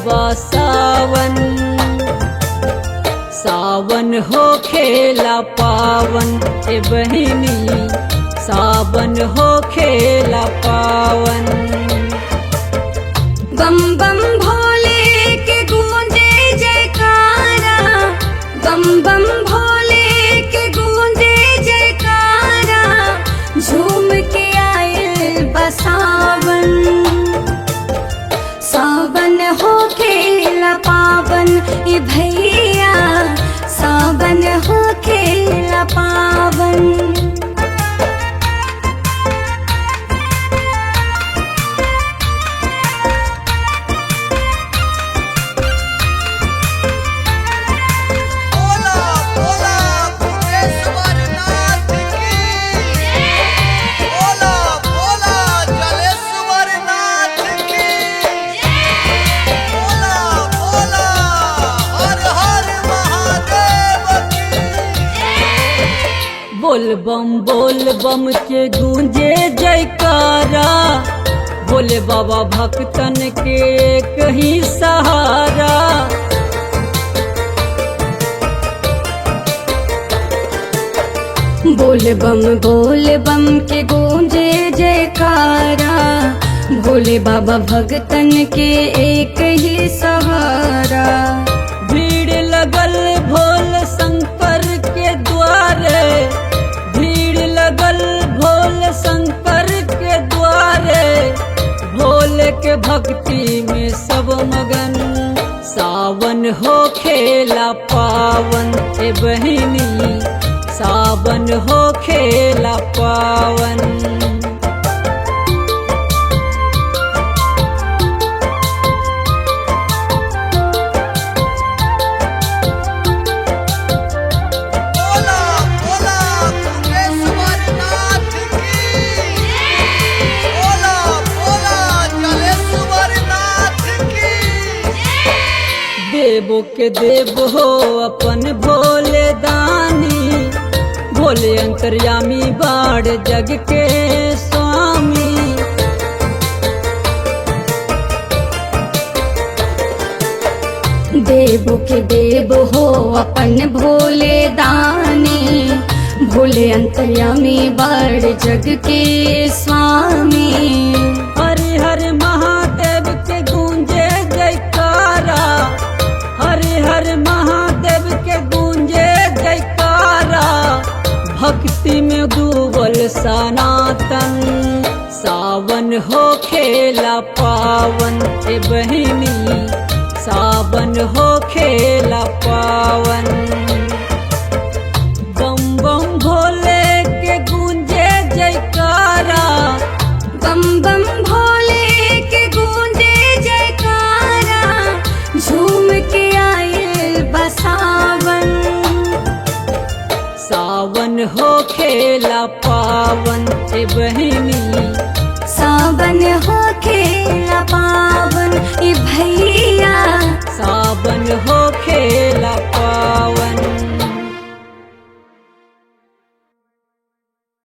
बा सावन, सावन हो खेला पावन ए बहिनी, सावन हो खेला पावन। बम बम भोले के गूंजे जयकारा, बम बम भोले के गूंजे जयकारा, झूम के आए बसावन, सावन हो खेला पावन ए भैया, सावन हो खेला पावन। बोल बम के गूंजे जयकारा, भोले बाबा भक्तन के एक ही सहारा। बोल बम के गूंजे जयकारा, भोले बाबा भक्तन के एक ही सहारा। भीड़ लगल भोल शंकर के द्वारे, भीड़ लगल भोल शंकर के द्वारे, भोले के भक्ति में सब मगन, सावन हो खेला पावन ए बहिनी, सावन हो खेला पावन। देवो के देव हो अपन भोले दानी, भोले अंतर्यामी बाड़ जग के स्वामी। देव के देव हो अपन भोले दानी, भोले अंतर्यामी बाड़ जग के स्वामी। हरि हर महादेव के गूंजे जयकारा, हरि हर महादेव के गूंजे जयकारा, भक्ति में डूबल सनातन, सावन हो खेला पावन ए बहिनी, सावन हो खेला पावन। बम बम भोले के गूंजे जयकारा, बम बम भोले के गूंजे जयकारा, झूम के आए बसावन, सावन हो खेला पावन ए बहिनी, सावन हो खेला पावन ए भैया, सावन